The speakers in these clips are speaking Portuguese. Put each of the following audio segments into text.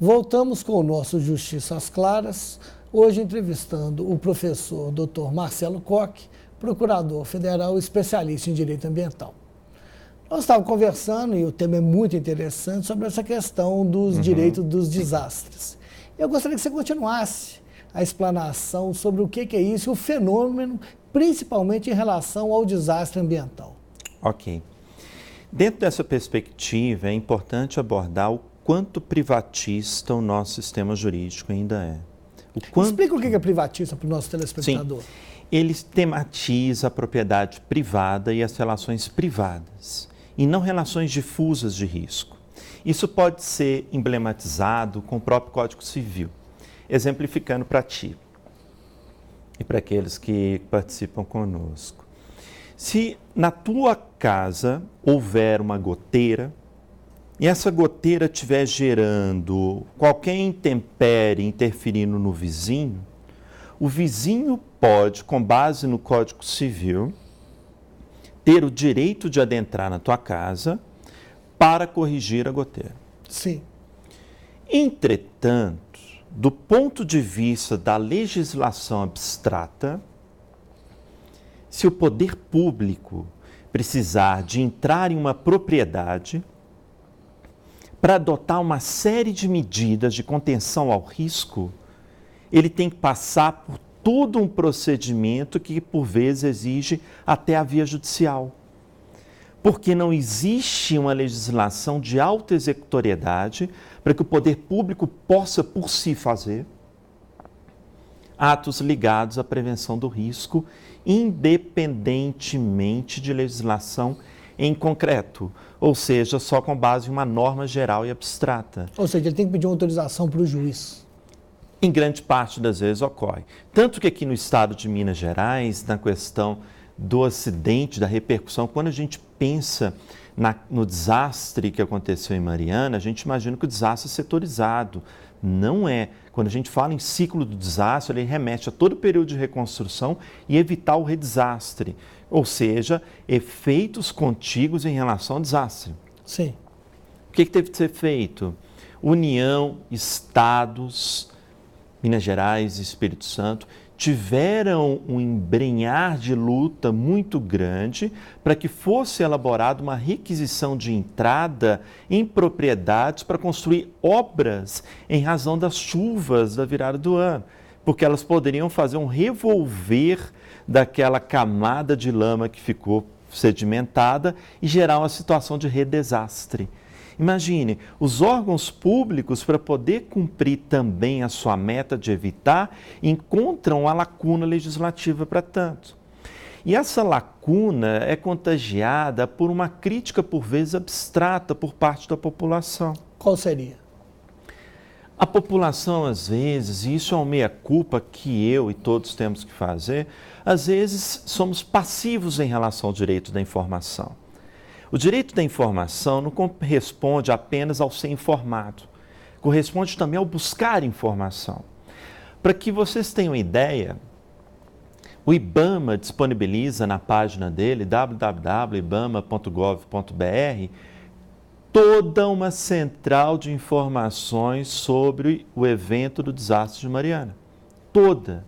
Voltamos com o nosso Justiça às Claras, hoje entrevistando o professor Dr. Marcelo Koch, procurador federal especialista em direito ambiental. Nós estávamos conversando, e o tema é muito interessante, sobre essa questão dos direitos dos desastres. Eu gostaria que você continuasse a explanação sobre o que é isso, o fenômeno, principalmente em relação ao desastre ambiental. Ok. Dentro dessa perspectiva, é importante abordar o quanto privatista o nosso sistema jurídico ainda é. Explica o que é privatista para o nosso telespectador. Sim. Ele tematiza a propriedade privada e as relações privadas, e não relações difusas de risco. Isso pode ser emblematizado com o próprio Código Civil, exemplificando para ti e para aqueles que participam conosco. Se na tua casa houver uma goteira, e essa goteira estiver gerando qualquer intempérie interferindo no vizinho, o vizinho pode, com base no Código Civil, ter o direito de adentrar na tua casa para corrigir a goteira. Sim. Entretanto, do ponto de vista da legislação abstrata, se o poder público precisar de entrar em uma propriedade para adotar uma série de medidas de contenção ao risco, ele tem que passar por todo um procedimento que, por vezes, exige até a via judicial. Porque não existe uma legislação de alta executoriedade para que o poder público possa, por si, fazer atos ligados à prevenção do risco, independentemente de legislação em concreto, ou seja, só com base em uma norma geral e abstrata. Ou seja, ele tem que pedir uma autorização para o juiz. Em grande parte das vezes ocorre. Tanto que aqui no estado de Minas Gerais, na questão do acidente, da repercussão, quando a gente pensa no desastre que aconteceu em Mariana, a gente imagina que o desastre é setorizado. Não é. Quando a gente fala em ciclo do desastre, ele remete a todo o período de reconstrução e evitar o redesastre. Ou seja, efeitos contíguos em relação ao desastre. Sim. O que teve que ser feito? União, estados, Minas Gerais e Espírito Santo, tiveram um embrenhar de luta muito grande para que fosse elaborada uma requisição de entrada em propriedades para construir obras em razão das chuvas da virada do ano, porque elas poderiam fazer um revolver daquela camada de lama que ficou sedimentada e gerar uma situação de redesastre. Imagine, os órgãos públicos, para poder cumprir também a sua meta de evitar, encontram a lacuna legislativa para tanto. E essa lacuna é contagiada por uma crítica, por vezes, abstrata por parte da população. Qual seria? A população, às vezes, e isso é uma meia-culpa que eu e todos temos que fazer, às vezes somos passivos em relação ao direito da informação. O direito da informação não corresponde apenas ao ser informado, corresponde também ao buscar informação. Para que vocês tenham ideia, o IBAMA disponibiliza na página dele, www.ibama.gov.br, toda uma central de informações sobre o evento do desastre de Mariana. Toda,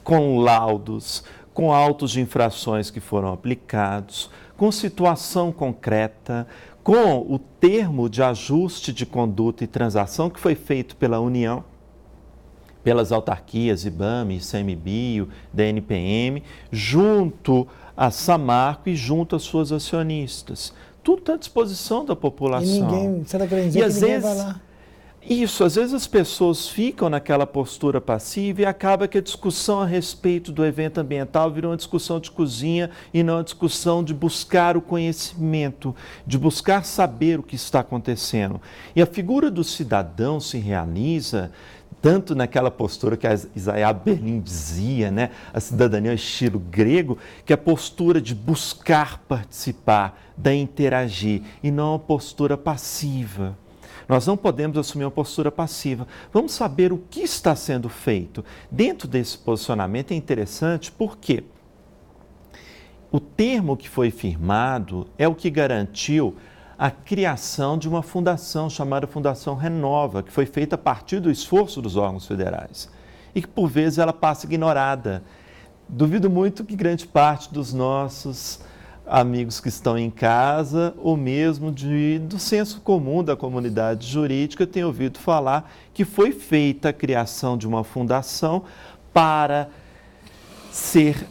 com laudos, com autos de infrações que foram aplicados, com situação concreta, com o termo de ajuste de conduta e transação que foi feito pela União, pelas autarquias, IBAMA, ICMBio, DNPM, junto a Samarco e junto às suas acionistas. Tudo está à disposição da população. E ninguém, você está querendo dizer que ninguém vai lá? Isso, às vezes as pessoas ficam naquela postura passiva e acaba que a discussão a respeito do evento ambiental virou uma discussão de cozinha e não uma discussão de buscar o conhecimento, de buscar saber o que está acontecendo. E a figura do cidadão se realiza tanto naquela postura que a Isaiah Berlin dizia, né? A cidadania é estilo grego, que é a postura de buscar participar, de interagir, e não a postura passiva. Nós não podemos assumir uma postura passiva. Vamos saber o que está sendo feito. Dentro desse posicionamento é interessante porque o termo que foi firmado é o que garantiu a criação de uma fundação chamada Fundação Renova, que foi feita a partir do esforço dos órgãos federais e que, por vezes, ela passa ignorada. Duvido muito que grande parte dos nossos amigos que estão em casa, ou mesmo do senso comum da comunidade jurídica, tenham ouvido falar que foi feita a criação de uma fundação para ser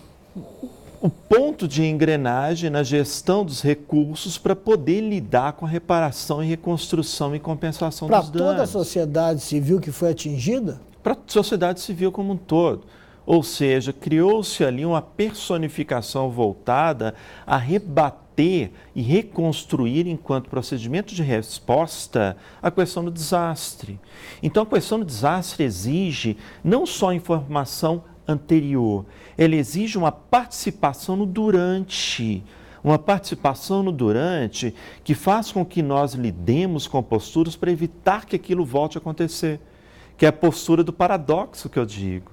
o ponto de engrenagem na gestão dos recursos para poder lidar com a reparação e reconstrução e compensação dos danos. Para toda a sociedade civil que foi atingida? Para a sociedade civil como um todo. Ou seja, criou-se ali uma personificação voltada a rebater e reconstruir, enquanto procedimento de resposta, a questão do desastre. Então, a questão do desastre exige não só informação anterior, ela exige uma participação no durante. Uma participação no durante que faz com que nós lidemos com posturas para evitar que aquilo volte a acontecer, que é a postura do paradoxo que eu digo.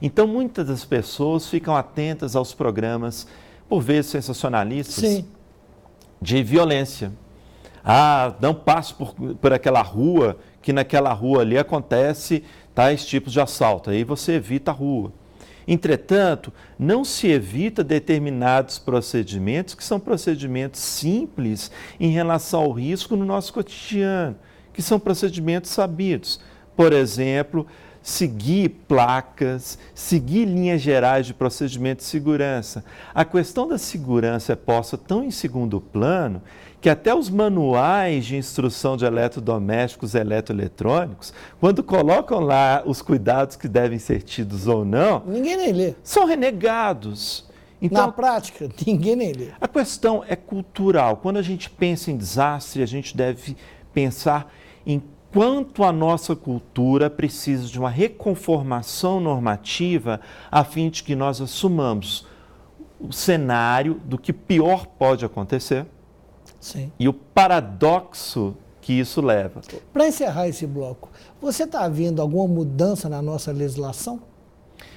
Então, muitas das pessoas ficam atentas aos programas, por vezes sensacionalistas, Sim. de violência. Ah, não passe por aquela rua, que naquela rua ali acontece tais tipos de assalto. Aí você evita a rua. Entretanto, não se evita determinados procedimentos que são procedimentos simples em relação ao risco no nosso cotidiano, que são procedimentos sabidos. Por exemplo, seguir placas, seguir linhas gerais de procedimento de segurança. A questão da segurança é posta tão em segundo plano que até os manuais de instrução de eletrodomésticos e eletroeletrônicos, quando colocam lá os cuidados que devem ser tidos ou não, ninguém nem lê. São renegados. Então, na prática, ninguém nem lê. A questão é cultural. Quando a gente pensa em desastre, a gente deve pensar em quanto a nossa cultura precisa de uma reconformação normativa a fim de que nós assumamos o cenário do que pior pode acontecer. Sim. E o paradoxo que isso leva. Para encerrar esse bloco, você está vendo alguma mudança na nossa legislação?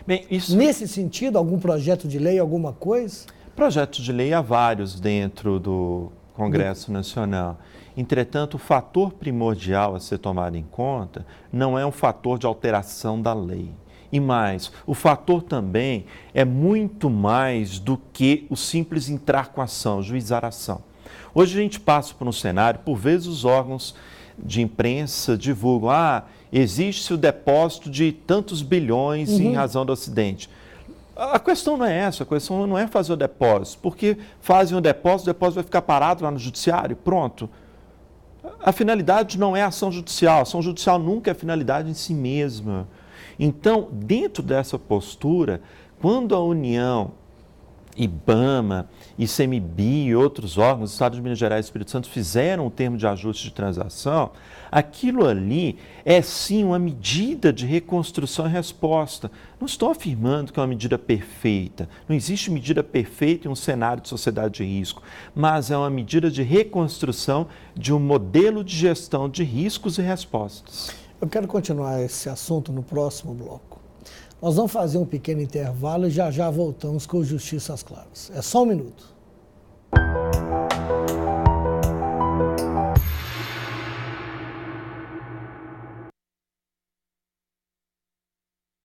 Bem, isso... Nesse sentido, algum projeto de lei, alguma coisa? Projetos de lei há vários dentro do Congresso Nacional. Entretanto, o fator primordial a ser tomado em conta não é um fator de alteração da lei. E mais, o fator também é muito mais do que o simples entrar com a ação, juizar a ação. Hoje a gente passa por um cenário, por vezes os órgãos de imprensa divulgam, existe o depósito de tantos bilhões em razão do acidente. A questão não é essa, a questão não é fazer o depósito, porque fazem o depósito vai ficar parado lá no judiciário, pronto. A finalidade não é a ação judicial nunca é finalidade em si mesma. Então, dentro dessa postura, quando a União, IBAMA, ICMBio e outros órgãos, Estado de Minas Gerais e Espírito Santo, fizeram um termo de ajuste de transação, aquilo ali é sim uma medida de reconstrução e resposta. Não estou afirmando que é uma medida perfeita, não existe medida perfeita em um cenário de sociedade de risco, mas é uma medida de reconstrução de um modelo de gestão de riscos e respostas. Eu quero continuar esse assunto no próximo bloco. Nós vamos fazer um pequeno intervalo e já voltamos com o Justiça às Claras. É só um minuto.